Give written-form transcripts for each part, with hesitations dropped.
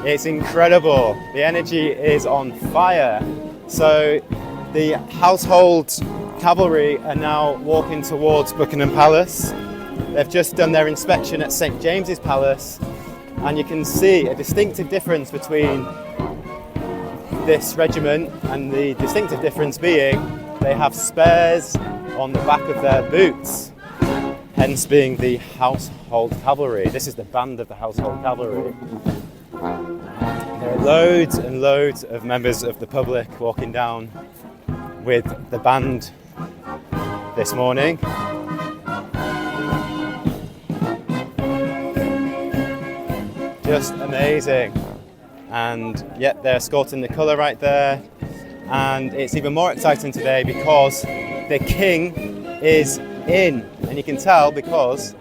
It's incredible. The energy is on fire. So the household cavalry are now walking towards Buckingham Palace. They've just done their inspection at St James's Palace, and you can see a distinctive difference between this regiment, and the distinctive difference being they have spurs on the back of their boots, hence being the household cavalry. This is the band of the household cavalry. There are loads and loads of members of the public walking down with the band this morning. Just amazing. And yet they're escorting the colour right there. And it's even more exciting today because the king is in. And you can tell because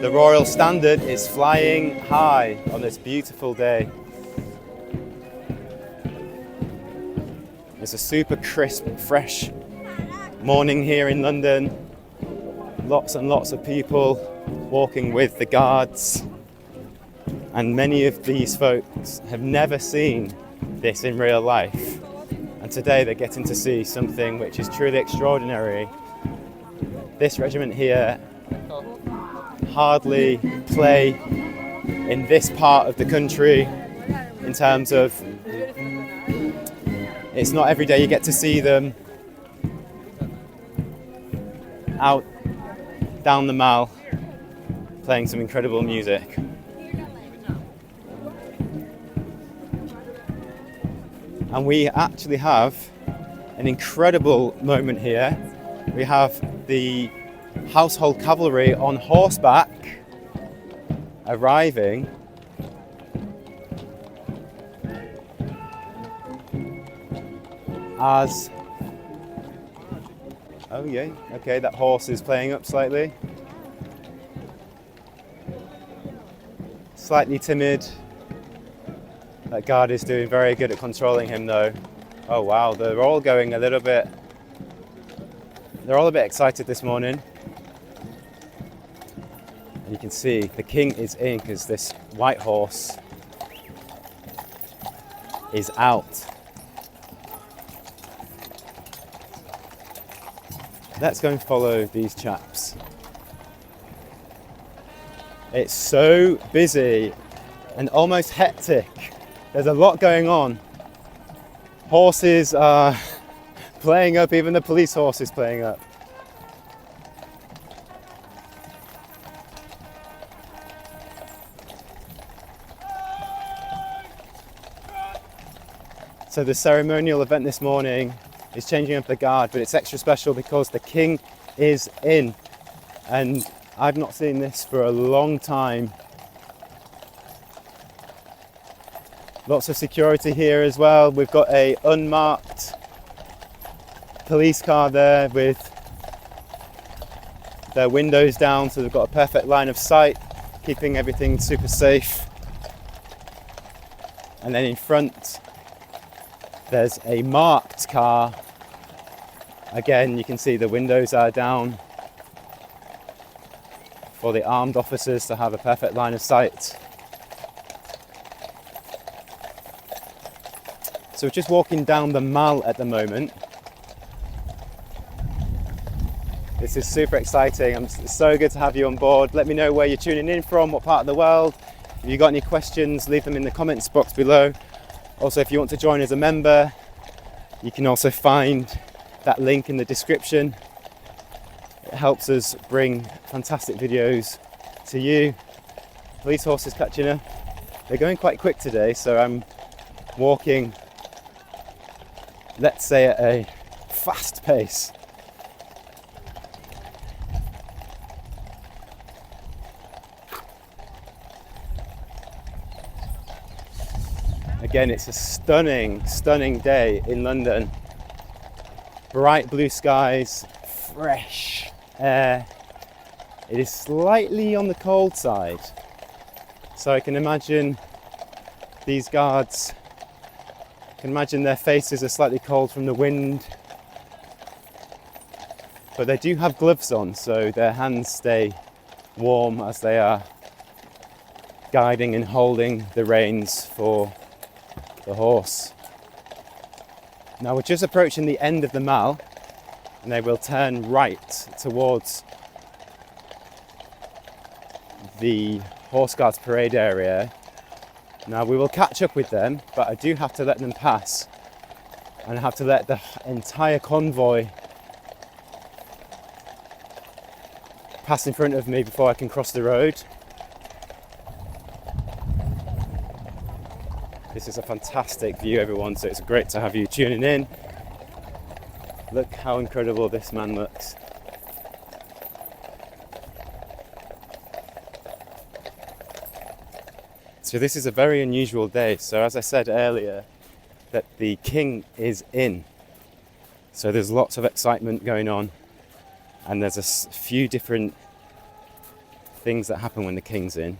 the royal standard is flying high on this beautiful day. It's a super crisp, fresh morning here in London. Lots and lots of people walking with the guards. And many of these folks have never seen this in real life. And today they're getting to see something which is truly extraordinary. This regiment here hardly play in this part of the country in terms of it's not every day you get to see them out down the Mall playing some incredible music. And we actually have an incredible moment here. We have the household cavalry on horseback arriving as... Oh yeah, okay, that horse is playing up slightly. Slightly timid. That guard is doing very good at controlling him though. Oh wow, they're all going a little bit... They're all a bit excited this morning. And you can see the king is in because this white horse is out. Let's go and follow these chaps. It's so busy and almost hectic. There's a lot going on. Horses are playing up, even the police horse is playing up. So the ceremonial event this morning is changing up the guard, but it's extra special because the king is in. And I've not seen this for a long time. Lots of security here as well. We've got a unmarked police car there with their windows down, so they've got a perfect line of sight, keeping everything super safe. And then in front, there's a marked car. Again, you can see the windows are down for the armed officers to have a perfect line of sight. So we're just walking down the Mall at the moment. This is super exciting. It's so good to have you on board. Let me know where you're tuning in from, what part of the world. If you've got any questions, leave them in the comments box below. Also, if you want to join as a member, you can also find that link in the description. It helps us bring fantastic videos to you. Police horses catching up. They're going quite quick today, so I'm walking, let's say, at a fast pace. Again, it's a stunning, stunning day in London. Bright blue skies, fresh air. It is slightly on the cold side. So I can imagine these guards, I can imagine their faces are slightly cold from the wind. But they do have gloves on, so their hands stay warm as they are guiding and holding the reins for the horse. Now we're just approaching the end of the mall, and they will turn right towards the Horse Guards parade area. Now we will catch up with them, but I do have to let them pass, and I have to let the entire convoy pass in front of me before I can cross the road. This is a fantastic view, everyone, so it's great to have you tuning in. Look how incredible this man looks. So this is a very unusual day. So as I said earlier, that the king is in. So there's lots of excitement going on, and there's a few different things that happen when the king's in.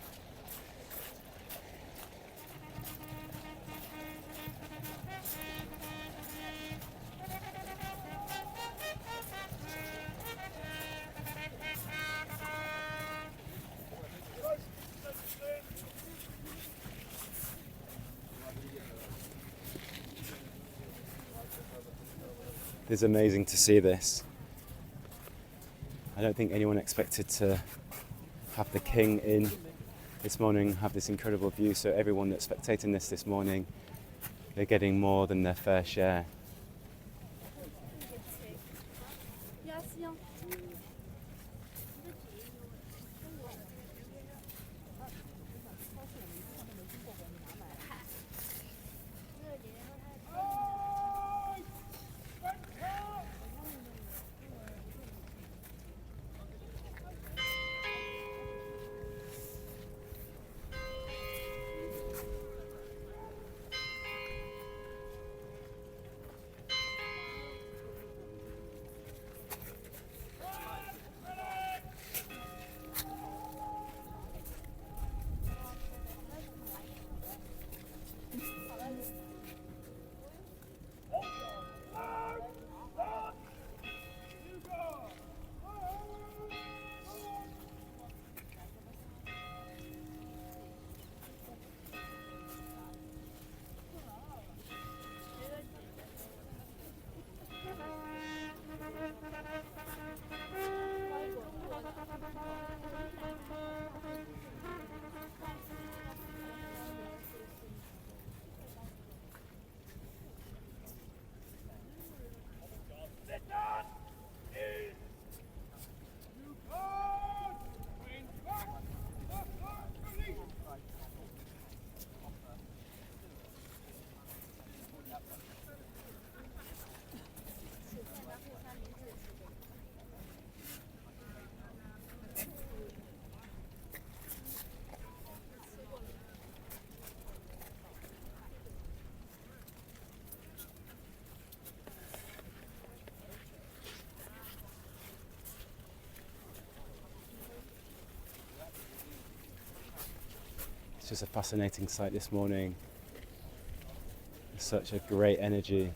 It's amazing to see this. I don't think anyone expected to have the king in this morning, have this incredible view. So everyone that's spectating this morning, they're getting more than their fair share. It's just a fascinating sight this morning. Such a great energy.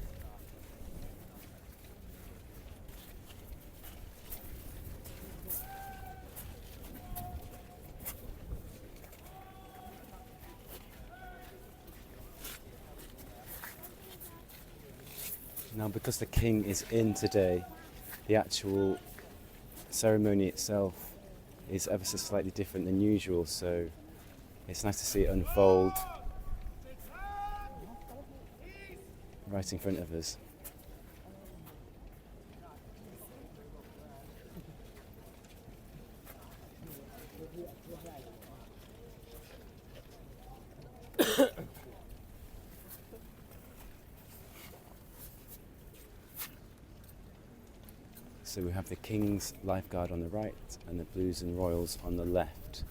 Now, because the king is in today, the actual ceremony itself is ever so slightly different than usual, so it's nice to see it unfold right in front of us. So we have the King's Lifeguard on the right and the Blues and Royals on the left.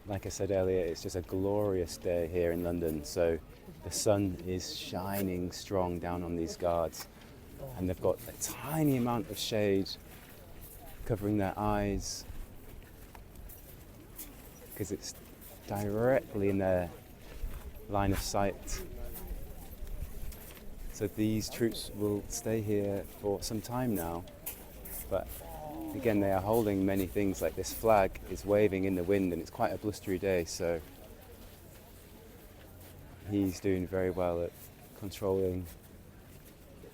Like I said earlier, it's just a glorious day here in London. So the sun is shining strong down on these guards, and they've got a tiny amount of shade covering their eyes because it's directly in their line of sight. So these troops will stay here for some time now, but again, they are holding many things, like this flag is waving in the wind and it's quite a blustery day, so he's doing very well at controlling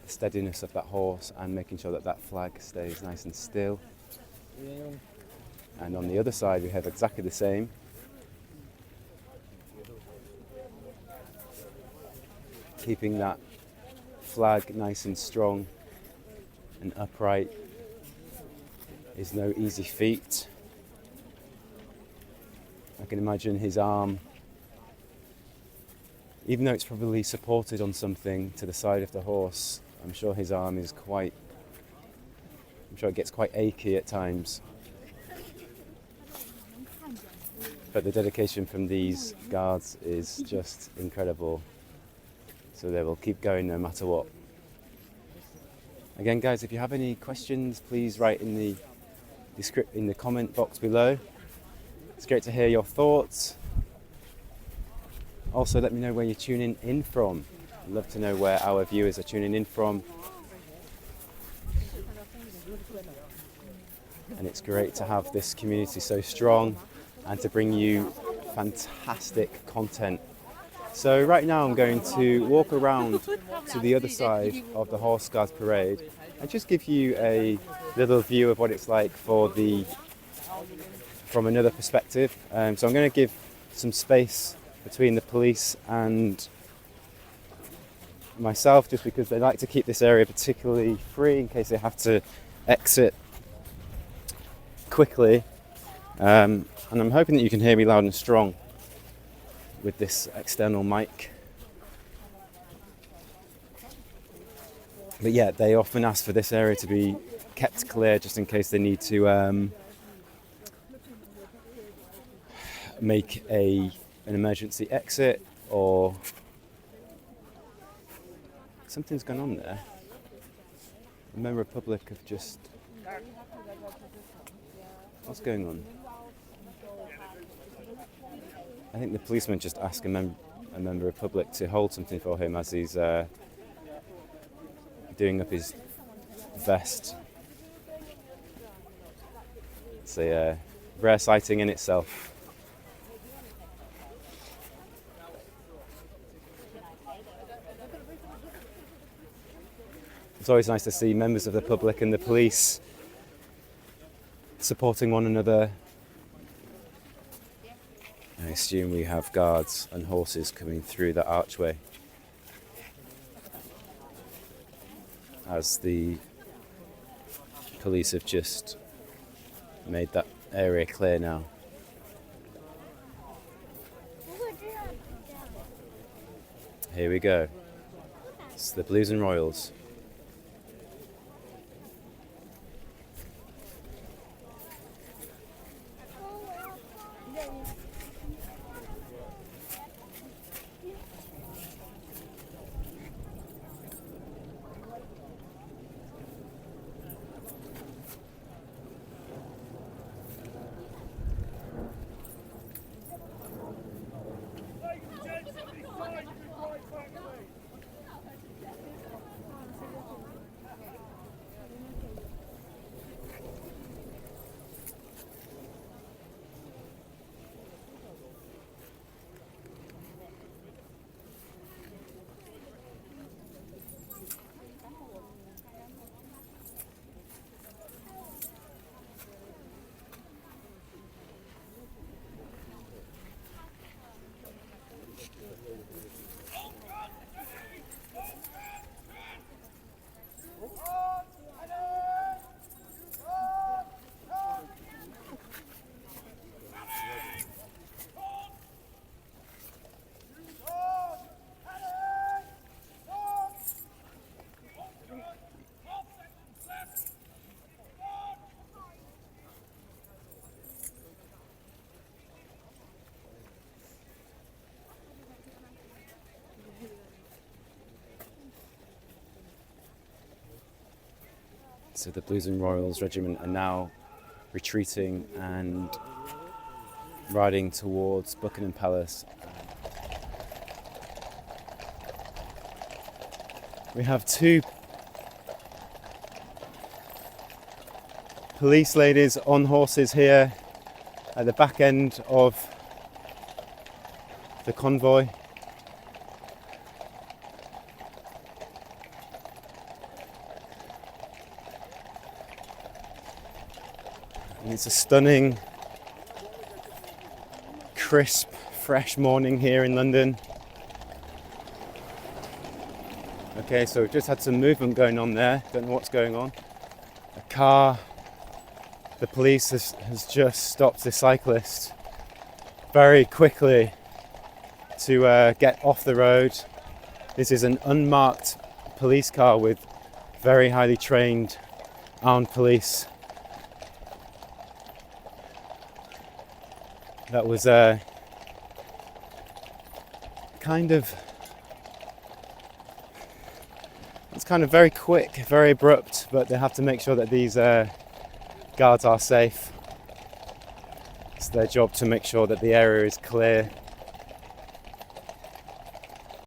the steadiness of that horse and making sure that that flag stays nice and still. And on the other side we have exactly the same. Keeping that flag nice and strong and upright is no easy feat. I can imagine his arm, even though it's probably supported on something to the side of the horse, I'm sure his arm is it gets quite achy at times. But the dedication from these guards is just incredible. So they will keep going no matter what. Again, guys, if you have any questions, please write in the comment box below. It's great to hear your thoughts. Also, let me know where you're tuning in from. I'd love to know where our viewers are tuning in from. And it's great to have this community so strong and to bring you fantastic content. So right now I'm going to walk around to the other side of the Horse Guards Parade and just give you a little view of what it's like from another perspective. So I'm going to give some space between the police and myself, just because they like to keep this area particularly free in case they have to exit quickly. And I'm hoping that you can hear me loud and strong with this external mic. But yeah, they often ask for this area to be kept clear just in case they need to make an emergency exit, or something's gone on there. The member of public have just... What's going on? I think the policeman just asked a member of public to hold something for him as he's doing up his vest. It's a rare sighting in itself. It's always nice to see members of the public and the police supporting one another. I assume we have guards and horses coming through that archway as the police have just made that area clear now. Here we go. It's the Blues and Royals. So the Blues and Royals regiment are now retreating and riding towards Buckingham Palace. We have two police ladies on horses here at the back end of the convoy. And it's a stunning, crisp, fresh morning here in London. Okay, so we've just had some movement going on there. Don't know what's going on. A car, the police has just stopped the cyclist very quickly to get off the road. This is an unmarked police car with very highly trained armed police. That was it's kind of very quick, very abrupt, but they have to make sure that these guards are safe. It's their job to make sure that the area is clear